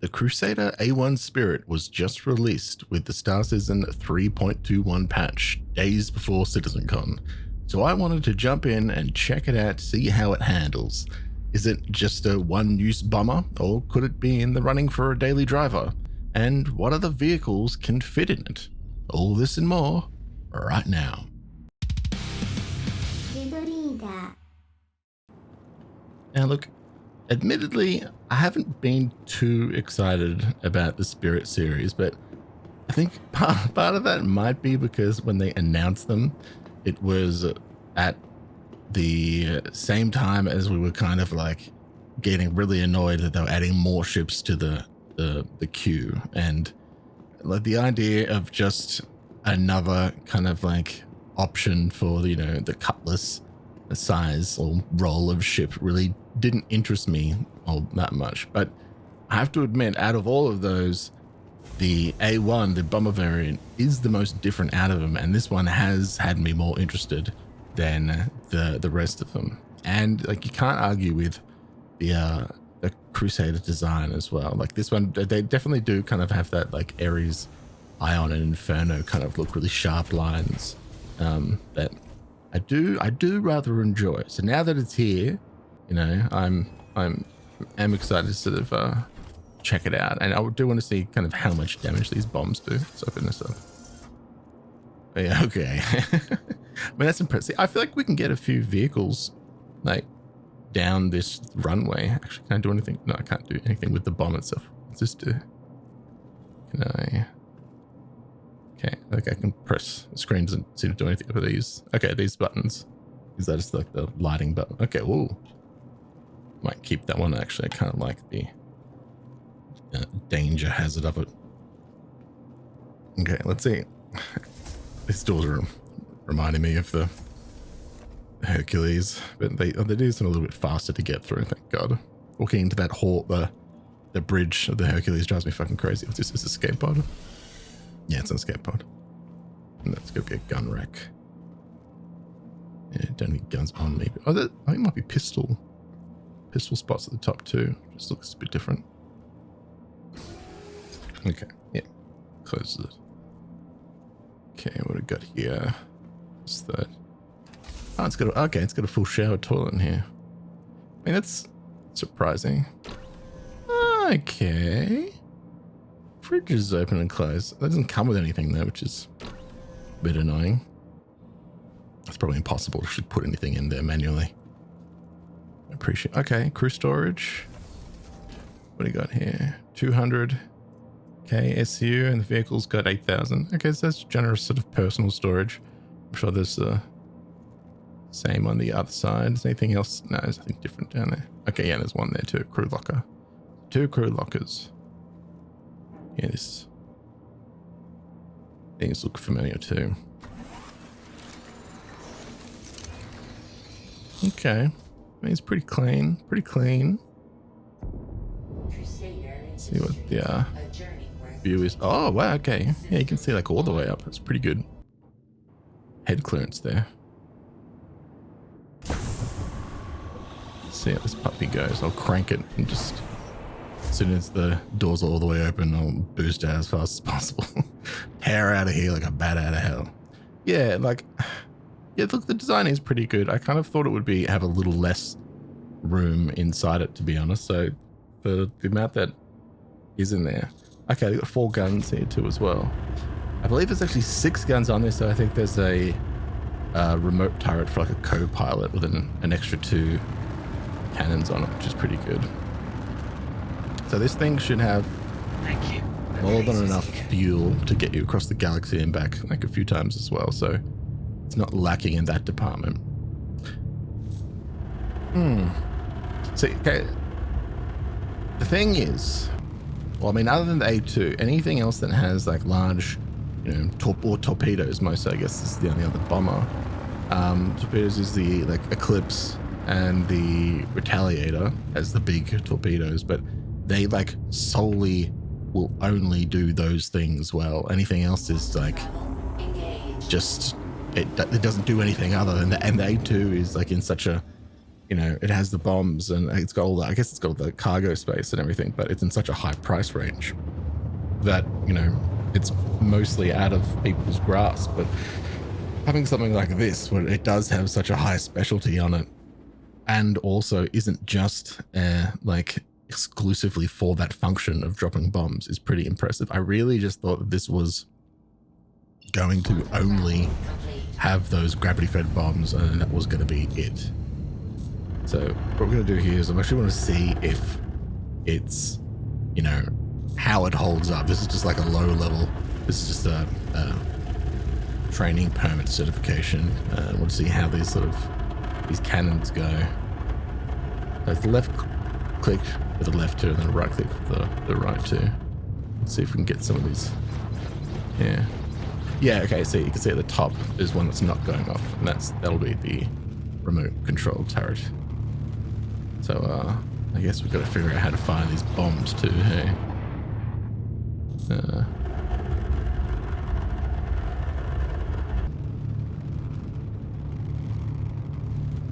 The Crusader A1 Spirit was just released with the Star Citizen 3.21 patch days before Citizencon, so I wanted to jump in and check it out to see how it handles. Is it just a one-use bomber, or could it be in the running for a daily driver? And what other vehicles can fit in it? All this and more right now. Now look, admittedly, I haven't been too excited about the Spirit series, but I think part of that might be because when they announced them, it was at the same time as we were kind of like getting really annoyed that they were adding more ships to the queue, and like the idea of just another kind of like option for the Cutlass size or role of ship really didn't interest me all that much. But I have to admit, out of all of those, the A1, the bomber variant, is the most different out of them, and this one has had me more interested than the rest of them. And like, you can't argue with the Crusader design as well. Like this one, they definitely do kind of have that like Ares, Ion, and Inferno kind of look, really sharp lines that I do rather enjoy. So now that it's here, I'm excited to sort of check it out, and I do want to see kind of how much damage these bombs do. Let's open this up. Yeah, okay. I mean, that's impressive. I feel like we can get a few vehicles like down this runway. Actually, can I do anything? No, I can't do anything with the bomb itself. What's this do? Can I? Okay, like I can press. The screen doesn't seem to do anything with these. Okay, these buttons. Is that just like the lighting button? Okay, whoa. Might keep that one. Actually, I kind of like the danger hazard of it. Okay, let's see. These doors are reminding me of the Hercules, but they do seem a little bit faster to get through, thank God. Walking into that hall, the bridge of the Hercules drives me fucking crazy. What's this? Is this a escape pod? Yeah, it's an escape pod. And that's gonna be a gun rack. Yeah, don't need guns on me. But, I think it might be pistol spots at the top too. Just looks a bit different. Okay, yeah, closes it. Okay, what do we got here? What's that? Oh, it's got a full shower toilet in here. I mean, that's surprising. Okay. Fridge is open and closed. That doesn't come with anything though, which is a bit annoying. It's probably impossible to put anything in there manually. I appreciate. Okay, crew storage. What do you got here? 200. Okay, SU, and the vehicle's got 8,000. Okay, so that's generous sort of personal storage. I'm sure there's the same on the other side. Is anything else? No, there's nothing different down there. Okay, yeah, there's one there too. Crew locker. 2 crew lockers. Yeah, things look familiar too. Okay. I mean, it's pretty clean. Pretty clean. Let's see what the view is. Oh, wow, okay. Yeah, you can see like all the way up. That's pretty good head clearance there. Let's see how this puppy goes. I'll crank it and just, as soon as the doors are all the way open, I'll boost out as fast as possible. Tear out of here like a bat out of hell. Yeah, like, yeah, look, the design is pretty good. I kind of thought it would have a little less room inside it, to be honest. So the amount that is in there. Okay, they've got 4 guns here too as well. I believe there's actually 6 guns on this, so I think there's a remote turret for like a co-pilot with an extra 2 cannons on it, which is pretty good. So this thing should have more than enough fuel to get you across the galaxy and back like a few times as well, so it's not lacking in that department. So, okay, the thing is, well, I mean, other than the A2, anything else that has like large, or torpedoes, most, I guess, is the only other bomber. Torpedoes is the like Eclipse, and the Retaliator as the big torpedoes, but they like solely will only do those things well. Anything else is like just it doesn't do anything other than that. And the A2 is like in such a you know, it has the bombs and it's got all the, I guess it's got all the cargo space and everything, but it's in such a high price range that, you know, it's mostly out of people's grasp. But having something like this, where it does have such a high specialty on it, and also isn't just like exclusively for that function of dropping bombs, is pretty impressive. I really just thought that this was going to only have those gravity-fed bombs, and that was going to be it. So what we're going to do here is I actually want to see if it's, you know, how it holds up. This is just like a low level. This is just a training permit certification. I want to see how these cannons go. So it's left click with the left two, and then right click with the right two. Let's see if we can get some of these. Yeah, okay, so you can see at the top there's one that's not going off, and that'll be the remote control turret. So I guess we've got to figure out how to fire these bombs too, hey?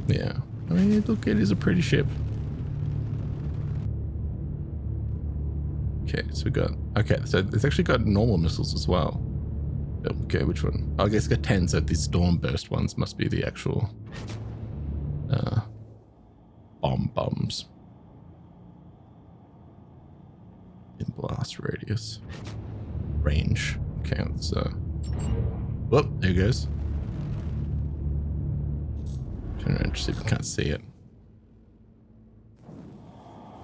Yeah, I mean, look, it is a pretty ship. Okay, so we got, okay, so it's actually got normal missiles as well. Okay, which one? Oh, I guess it's got 10, so these storm burst ones must be the actual bombs. In blast radius. Range. Okay, let's whoop, there it goes. Turn around to see if we can't see it.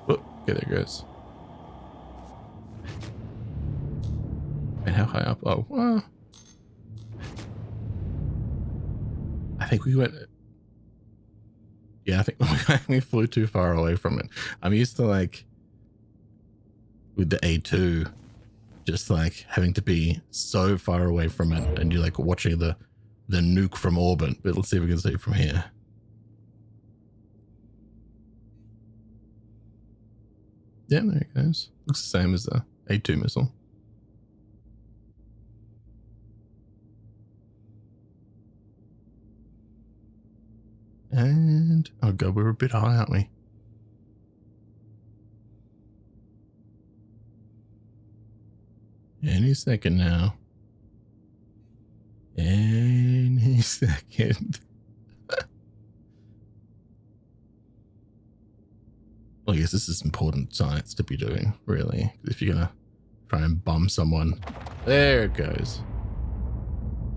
Whoop, okay, there it goes. And how high up? Oh, well, I think we went. Yeah, I think we flew too far away from it. I'm used to, like, with the A2, just like having to be so far away from it, and you're like watching the nuke from orbit. But let's see if we can see it from here. Yeah, there it goes. Looks the same as the A2 missile. And, oh god, we're a bit high, aren't we? Any second now. Any second. Well, I guess this is important science to be doing, really. If you're gonna try and bomb someone. There it goes.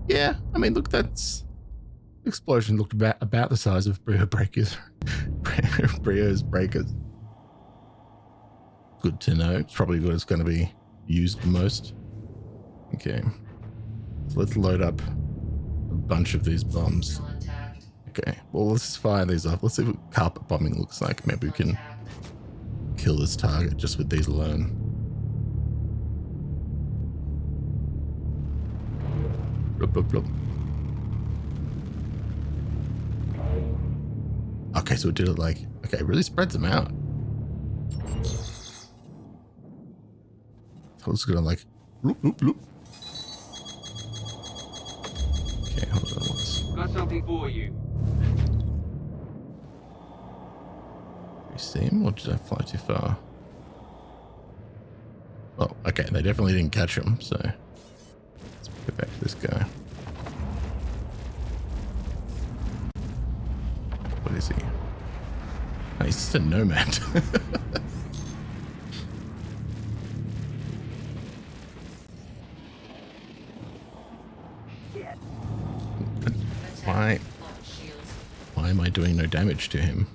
Yeah, I mean, look, that's... explosion looked about the size of Brio breakers. Brio's breakers. Good to know. It's probably what it's going to be used most. Okay. So let's load up a bunch of these bombs. Okay. Well, let's just fire these off. Let's see what carpet bombing looks like. Maybe we can kill this target just with these alone. Blup, blup, blup. Okay, so it did it like, okay, it really spreads them out. So it's gonna like, bloop, bloop, bloop. Okay, hold on once. Got something for you. Did you see him, or did I fly too far? Oh, okay, they definitely didn't catch him, so let's go back to this guy. What is he? Oh, he's just a nomad. Why am I doing no damage to him?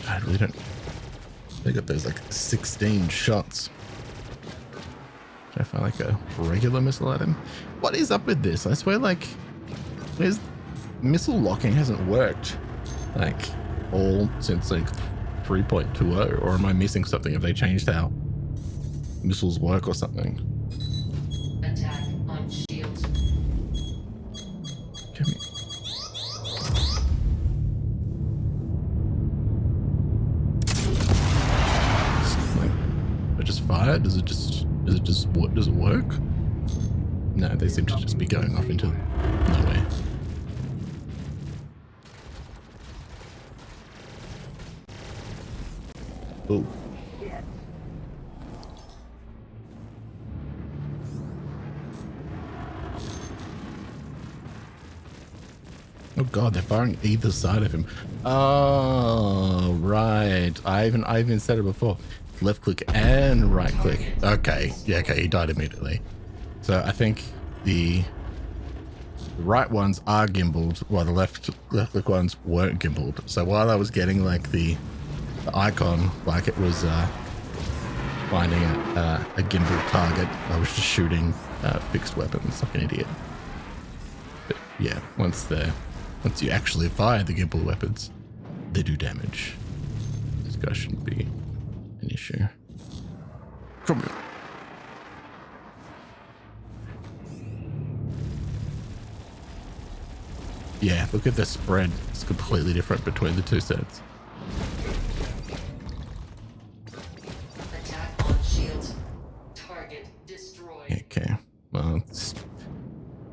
I really don't. They got those like 16 shots. Should I fire like a regular missile at him? What is up with this? I swear, like, where's missile locking hasn't worked like all since like 3.20, or am I missing something? Have they changed how missiles work or something? Attack on shields. Give me. I just fire it? Does it work? No, they seem to just be going off into nowhere. Oh. Oh god, they're firing either side of him. Oh, right. I even said it before. Left click and right click. Okay. Yeah, okay, he died immediately. So I think the right ones are gimbaled while the left click ones weren't gimbaled. So while I was getting like the icon like it was finding a gimbal target, I was just shooting fixed weapons like an idiot. But yeah, once you actually fire the gimbal weapons, they do damage. This guy shouldn't be an issue. Come here. Yeah, look at the spread. It's completely different between the two sets. Attack on shields. Target destroyed. Okay, well, it's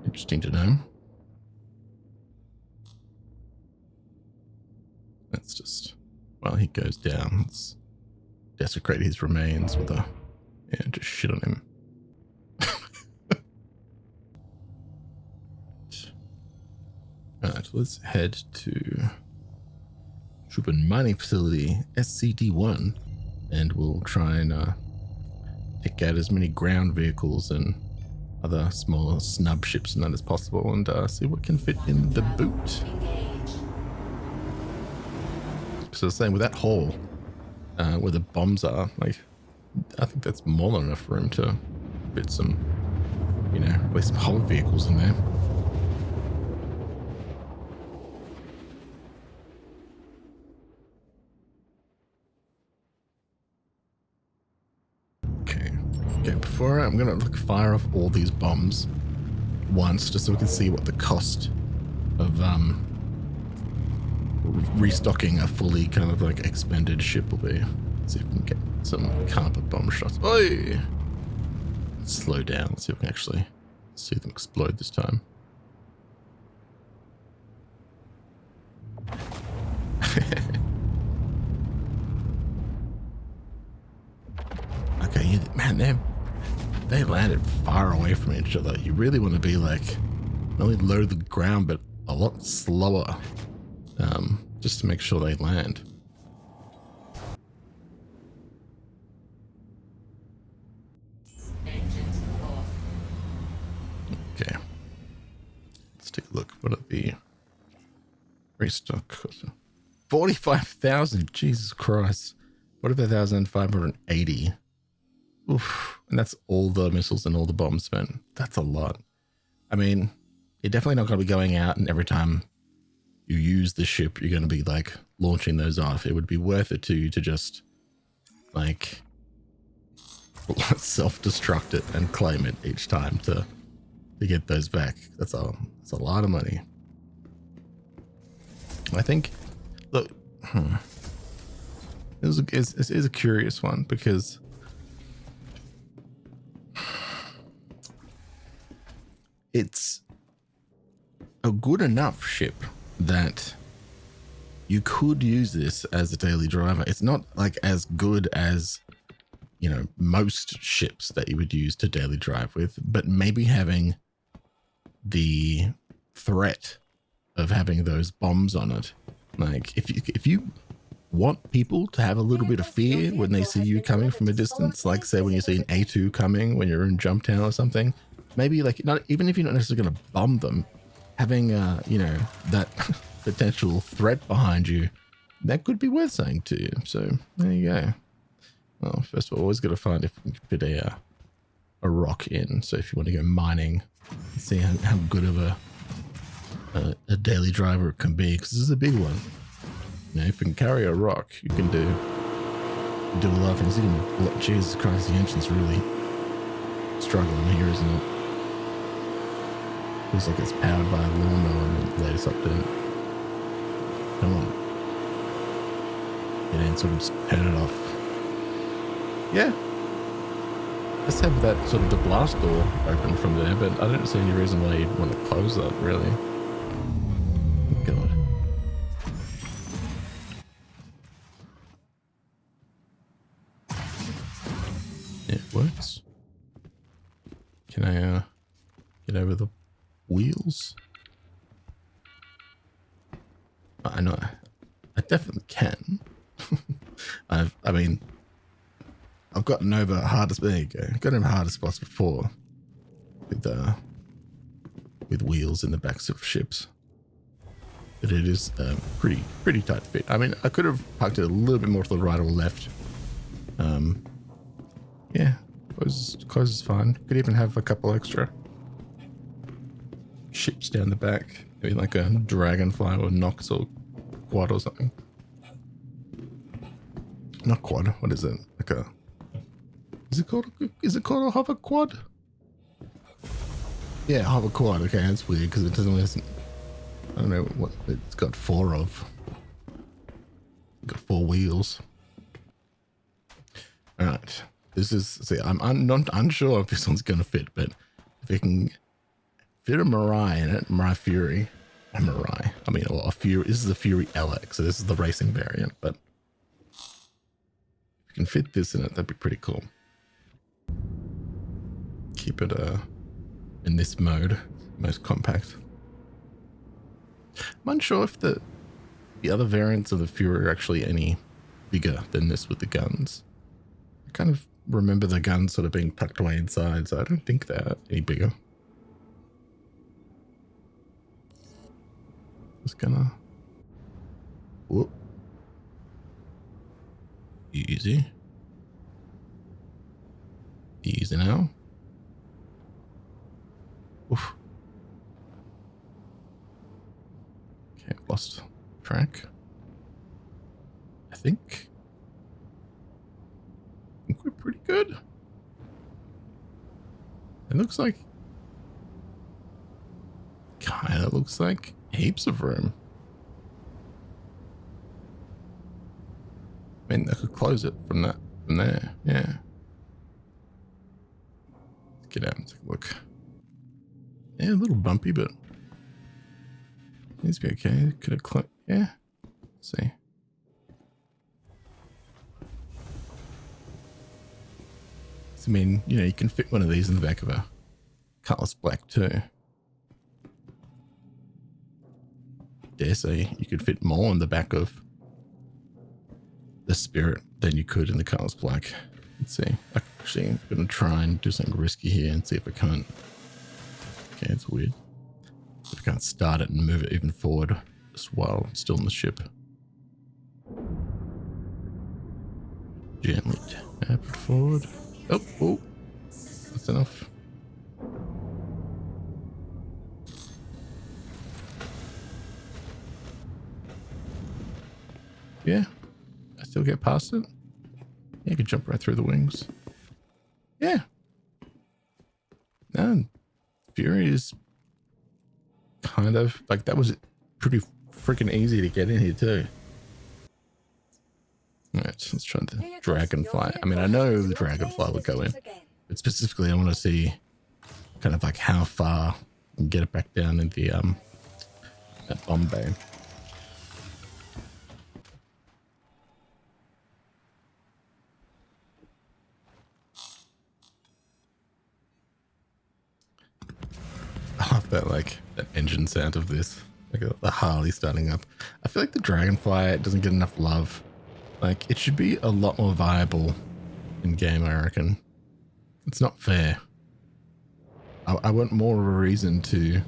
interesting to know. Let's just, while he goes down, let's desecrate his remains with a, yeah, just shit on him. Alright, let's head to Troop and Mining Facility, SCD-1, and we'll try and take out as many ground vehicles and other smaller snub ships and that as possible, and see what can fit in the boot. So the same with that hole where the bombs are, like, I think that's more than enough room to fit some, you know, at least some whole vehicles in there. Okay, before I'm gonna fire off all these bombs once, just so we can see what the cost of restocking a fully kind of like expended ship will be. Let's see if we can get some carpet bomb shots. Oi! Let's slow down. Let's see if we can actually see them explode this time. Okay, man, they landed far away from each other. You really want to be like not only low to the ground, but a lot slower, just to make sure they land. Engines off. Okay, let's take a look. What are the restock? 45,000. Jesus Christ. 45,580. Oof. And that's all the missiles and all the bombs spent. That's a lot. I mean, you're definitely not going to be going out and every time you use the ship, you're going to be like launching those off. It would be worth it to you to just like self-destruct it and claim it each time to get those back. That's a lot of money. I think, look, this is a curious one because it's a good enough ship that you could use this as a daily driver. It's not like as good as, you know, most ships that you would use to daily drive with, but maybe having the threat of having those bombs on it. Like if you want people to have a little bit of fear when they see you coming from a distance, like say when you see an A2 coming when you're in Jumptown or something, maybe like not even if you're not necessarily going to bomb them, having you know, that potential threat behind you, that could be worth saying to you. So there you go. Well, first of all, always got to find if we can fit a rock in. So if you want to go mining, see how good of a daily driver it can be, because this is a big one. You know, if you can carry a rock, you can do a lot of things. Even, Jesus Christ, the engine's really struggling here, isn't it? Looks like it's powered by a lawnmower in the latest update. Come on. Get in, sort of turn it off. Yeah. Let's have that sort of the blast door open from there, but I don't see any reason why you'd want to close that, really. God. Yeah, it works. Can I get over the wheels? I know. I definitely can. I mean, I've gotten over hardest. There you go. Gotten over hardest spots before with wheels in the backs of ships. But it is pretty tight fit. I mean, I could have parked it a little bit more to the right or left. Yeah, closes fine. Could even have a couple extra ships down the back, maybe like a dragonfly or Nox or quad or something. Not quad. What is it? Like a? Is it called a hover quad? Yeah, hover quad. Okay, that's weird because it doesn't listen. I don't know what it's got 4 of. It's got 4 wheels. All right. This is, see, I'm not unsure if this one's going to fit, but if it can fit a Mirai in it, Mirai Fury, a Mirai, I mean, or a Fury, this is the Fury LX, so this is the racing variant, but if you can fit this in it, that'd be pretty cool. Keep it in this mode, most compact. I'm unsure if the other variants of the Fury are actually any bigger than this with the guns. I kind of remember the guns sort of being tucked away inside, so I don't think they're any bigger. Just gonna... Whoop. Easy. Easy now. Oof. Okay, lost track. I think we're pretty good. It looks like, kind of looks like heaps of room. I mean, I could close it from there. Yeah. Let's get out and take a look. Yeah, a little bumpy, but needs to be okay. Could have clicked. Yeah. Let's see. I mean, you know, you can fit one of these in the back of a Cutlass Black too. Dare say you could fit more in the back of the Spirit than you could in the Cutlass Black. Let's see. Actually, I'm going to try and do something risky here and see if I can't. Okay, it's weird. If I can't start it and move it even forward just while I'm still in the ship. Gently tap it forward. Oh, that's enough. Yeah, I still get past it. Yeah, I can jump right through the wings. Yeah. And Fury is kind of like, that was pretty freaking easy to get in here too. Alright, let's try the Dragonfly. I mean, I know the Dragonfly would go in, but specifically I want to see kind of like how far I can get it back down in the that bomb bay. I love that, like, that engine sound of this, like the Harley starting up. I feel like the Dragonfly doesn't get enough love. Like, it should be a lot more viable in game, I reckon. It's not fair. I want more of a reason to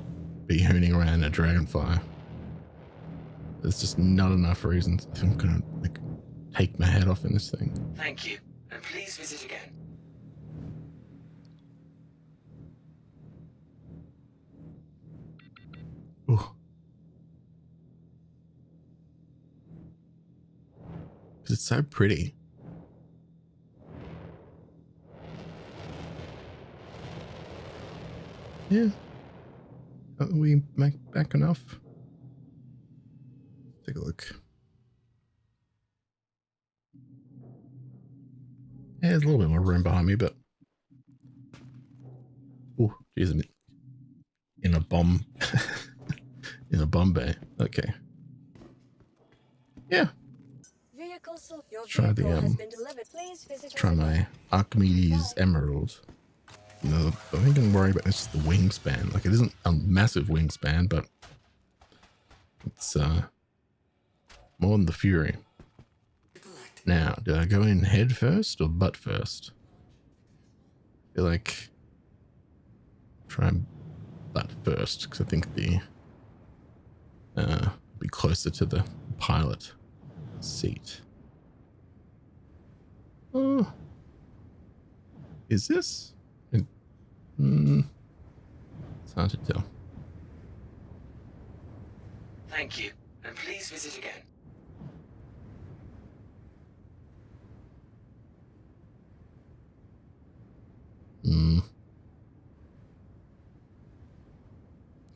be hooning around a Dragonfly. There's just not enough reasons. I think I'm gonna, like, take my head off in this thing. Thank you, and please visit again. Ooh. It's so pretty. Yeah. Are we back enough? Take a look. Yeah, there's a little bit more room behind me, but Oh, geez, I'm in a bomb. In a bomb bay. Okay. Yeah. Let's try the try my Archimedes Emerald. You know, the thing I'm worried about is the wingspan. Like, it isn't a massive wingspan, but it's more than the Fury. Now, do I go in head first or butt first? I feel like try butt first because I think the be closer to the pilot seat. Oh, is this? It's hard to tell. Thank you, and please visit again.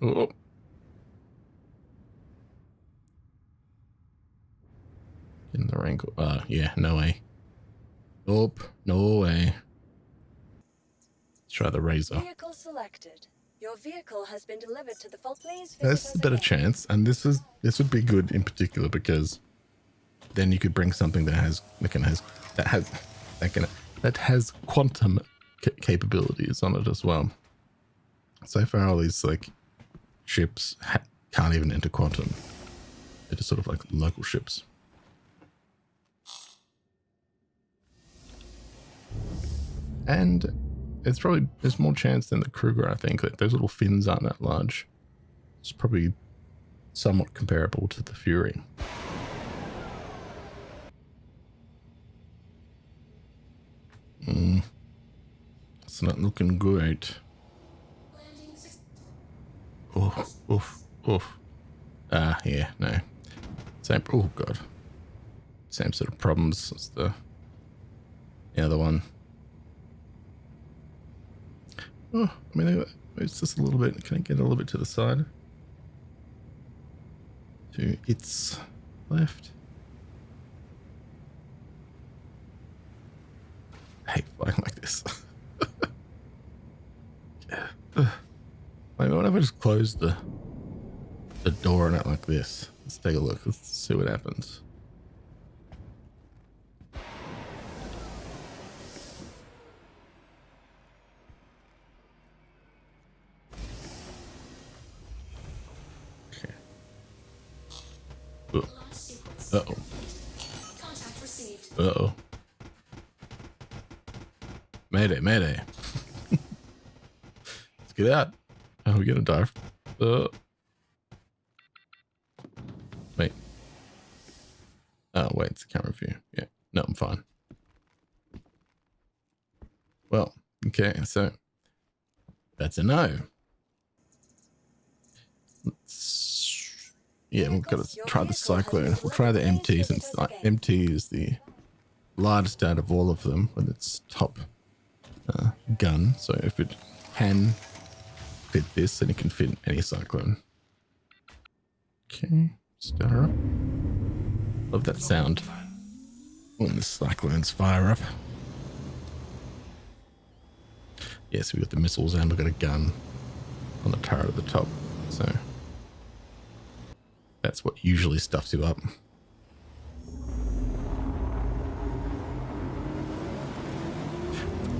Oh. In the wrinkle. Yeah, no way. Oh, no way. Let's try the razor. Vehicle selected. Your vehicle has been delivered to the fault. Please visit That's us a better again. chance, and this would be good in particular because then you could bring something that has quantum capabilities on it as well. So far, all these like ships can't even enter quantum. They're just sort of like local ships. And there's more chance than the Kruger, I think, that those little fins aren't that large. It's probably somewhat comparable to the Fury. It's not looking great. Oof, oof, oof. Yeah, no. Same, oh god. Same sort of problems as the other one. Oh, I mean, it's just a little bit. Can I get a little bit to the side? To its left. I hate flying like this. Yeah. Wait, what if I just close the door on it like this? Let's take a look. Let's see what happens. Uh-oh. Uh-oh. Mayday, mayday. Let's get out. Oh, we're gonna dive. Wait. Oh, wait, it's the camera view. Yeah. No, I'm fine. Well, okay, so that's a no. Yeah, we've got to try the Cyclone. We'll try the MT since MT is the largest out of all of them with its top gun. So if it can fit this, then it can fit any Cyclone. Okay, start her up. Love that sound when the Cyclones fire up. Yes, we've got the missiles and we've got a gun on the turret at the top. So that's what usually stuffs you up.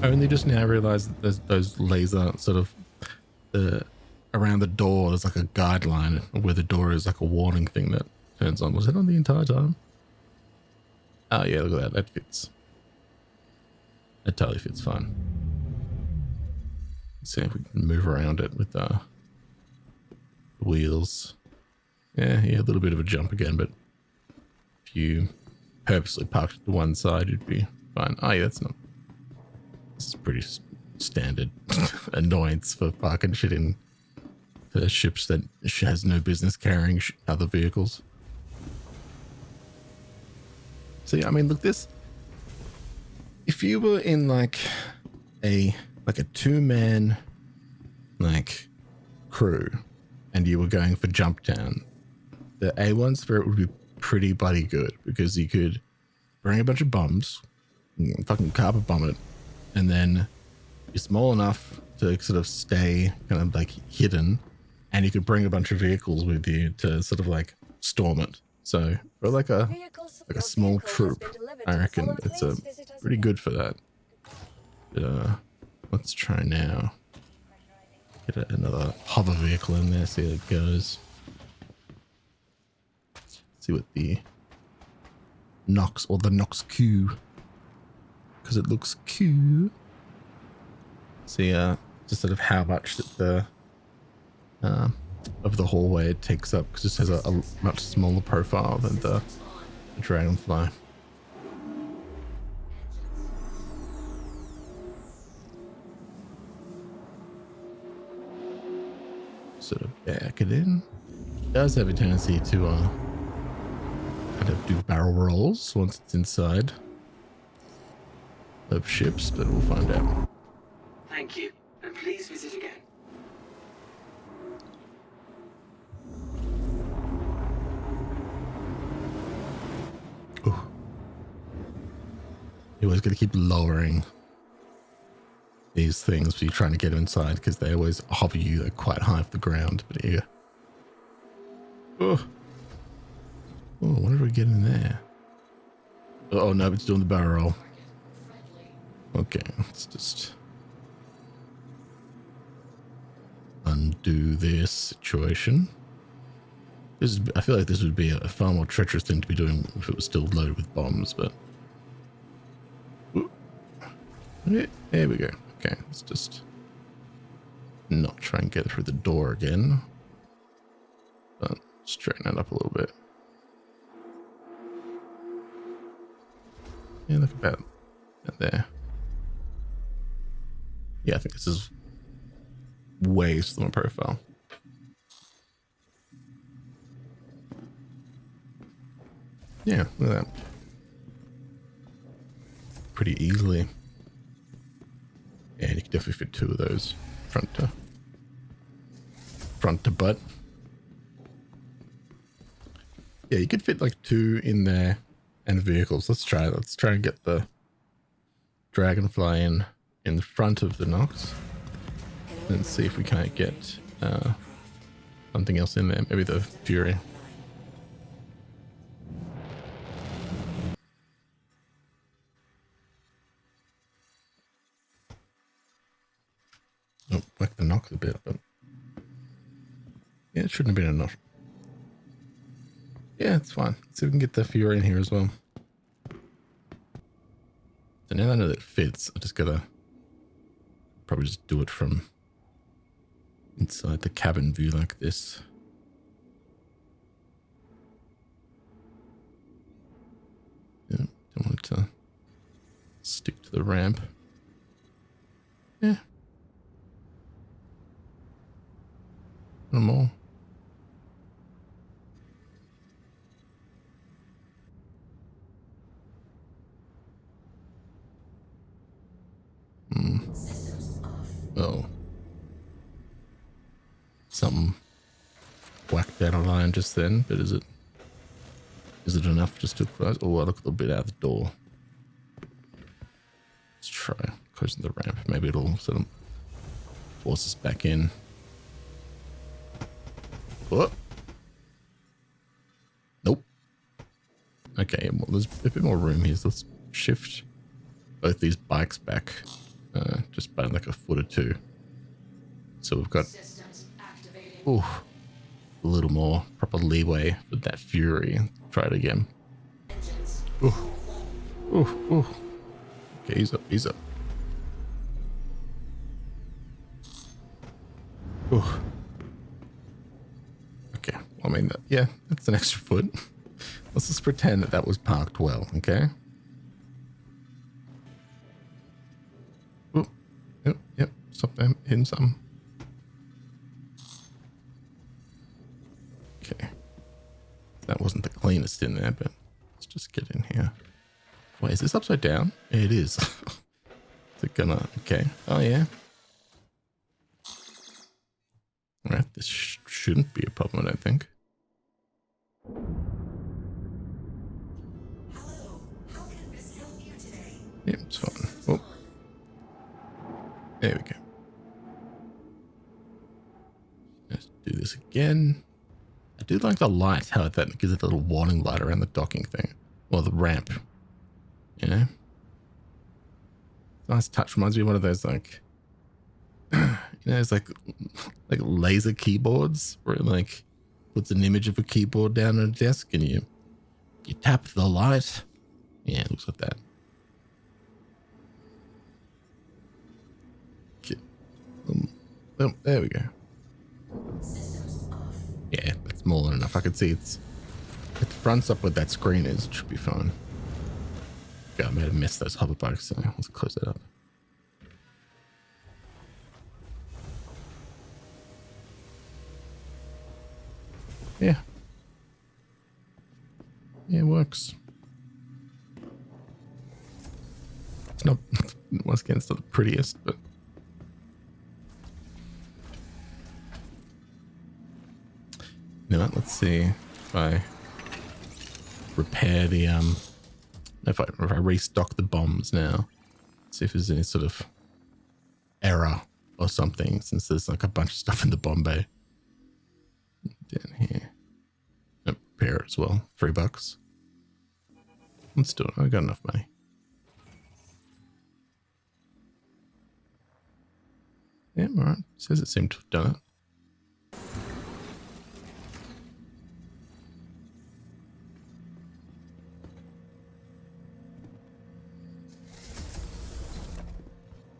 I only just now realized that there's those laser sort of around the door. There's like a guideline where the door is like a warning thing that turns on. Was it on the entire time? Oh yeah, look at that. That fits. That totally fits fine. Let's see if we can move around it with the wheels. Yeah, a little bit of a jump again, but if you purposely parked it to one side, you'd be fine. Oh yeah, that's not. This is pretty standard annoyance for parking shit in for ships that has no business carrying other vehicles. See, I mean, look, this. If you were in like a two-man like crew, and you were going for Jump Town, the A1 Spirit would be pretty bloody good because you could bring a bunch of bombs, fucking carpet bomb it, and then you're small enough to sort of stay kind of like hidden, and you could bring a bunch of vehicles with you to sort of like storm it. So for like a small troop, I reckon it's a pretty good for that. But, let's try now. Get another hover vehicle in there, see how it goes. See what the Nox or the Nox Q, because it looks Q. See, just sort of how much that the of the hallway it takes up, because this has a much smaller profile than the Dragonfly. Sort of back it in. It does have a tendency to kind of do barrel rolls once it's inside of ships, but we'll find out. Thank you, and please visit again. Ooh. You always got to keep lowering these things when you're trying to get them inside, because they always hover you quite high off the ground. But here, oh, what did we get in there? Oh no, it's doing the barrel roll. Okay, let's just undo this situation. I feel like this would be a far more treacherous thing to be doing if it was still loaded with bombs, but yeah, there we go. Okay, let's just not try and get through the door again, but straighten it up a little bit. Yeah, look about there. Yeah, I think this is way slimmer profile. Yeah, look at that. Pretty easily. And you can definitely fit two of those front to butt. Yeah, you could fit like two in there and vehicles. Let's try and get the Dragonfly in the front of the Nox and see if we can't get something else in there. Maybe the Fury. Oh, whack the Nox a bit, but yeah, it shouldn't have been enough. Yeah, it's fine. Let's see if we can get the Fury in here as well. So now that I know that it fits, I just gotta probably just do it from inside the cabin view like this. Yeah, don't want it to stick to the ramp. Yeah. No more. Oh. Something whacked out a line just then, but is it enough just to close? Oh, I look a little bit out the door. Let's try closing the ramp. Maybe it'll sort of force us back in. What? Nope. Okay, well, there's a bit more room here, so let's shift both these bikes back just by like a foot or two. So we've got a little more proper leeway with that Fury. Try it again. Okay, ease up, ease up. Okay, well, I mean, yeah, that's an extra foot. Let's just pretend that was parked well, okay? Yep, stop them, hitting something. Okay. That wasn't the cleanest in there, but let's just get in here. Wait, is this upside down? It is. Is it gonna... Okay. Oh, yeah. Alright, this shouldn't be a problem, I don't think. Hello, how can Miss help you today? Yep, it's fine. Oh. There we go. again, I do like the light, how that gives it a little warning light around the docking thing. Or the ramp. You know? Nice touch. Reminds me of one of those like, it's like laser keyboards where it like puts an image of a keyboard down on a desk and you tap the light. Yeah, it looks like that. Okay. There we go. Systems off. Yeah, that's more than enough. I can see it's at the front up where that screen is. It should be fine. Okay, I might have missed those hover bikes, so let's close that up. Yeah. Yeah, it works. It's not, once again, it's not the prettiest, but. You know what, let's see if I repair the, if I restock the bombs now, see if there's any sort of error or something, since there's like a bunch of stuff in the bomb bay. Down here. Repair it as well. $3. Let's do it. I got enough money. Yeah, alright. Says it seemed to have done it.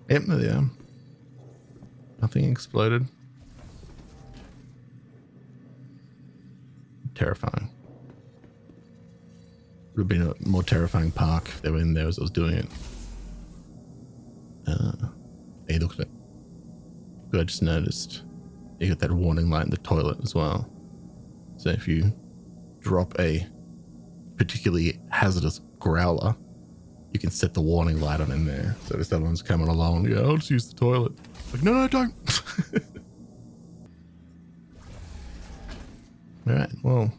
Yep, there they are. Nothing exploded. Terrifying. Would have been a more terrifying park if they were in there as I was doing it. Hey, look at it. I just noticed you got that warning light in the toilet as well. So if you drop a particularly hazardous growler, you can set the warning light on in there. So if someone's coming along, yeah, I'll just use the toilet. Like, no, don't. All right, well,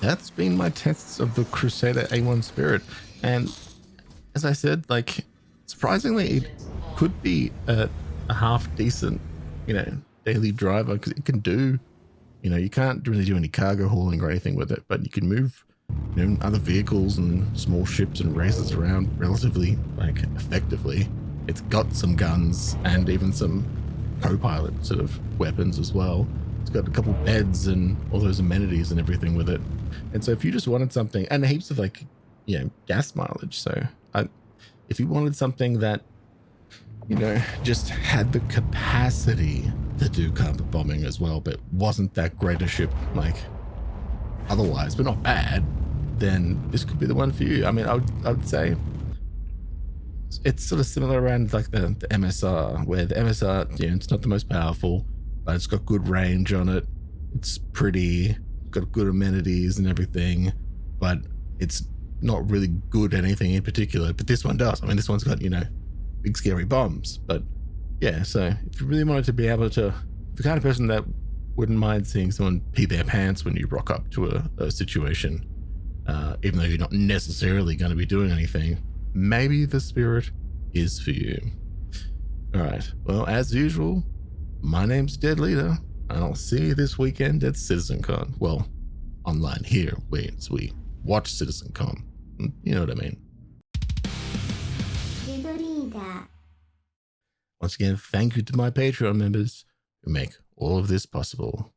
that's been my tests of the Crusader A1 Spirit. And as I said, like, surprisingly, it could be a half decent, daily driver, because it can do, you can't really do any cargo hauling or anything with it, but you can move, other vehicles and small ships and racers around relatively, effectively. It's got some guns and even some co-pilot sort of weapons as well. It's got a couple beds and all those amenities and everything with it. And so if you just wanted something, and heaps of gas mileage. So if you wanted something that, just had the capacity to do carpet bombing as well, but wasn't that great a ship, otherwise, but not bad, then this could be the one for you. I mean, I would say it's sort of similar around the MSR, where the MSR, it's not the most powerful, but it's got good range on it. It's pretty, got good amenities and everything, but it's not really good at anything in particular. But this one does. I mean, this one's got, big scary bombs. But yeah, so if you really wanted to be able to, the kind of person that wouldn't mind seeing someone pee their pants when you rock up to a situation, even though you're not necessarily going to be doing anything, maybe the Spirit is for you. All right. Well, as usual, my name's Dead Leader, and I'll see you this weekend at Citizencon. Well, online here, we watch Citizencon. You know what I mean. Once again, thank you to my Patreon members who make all of this possible.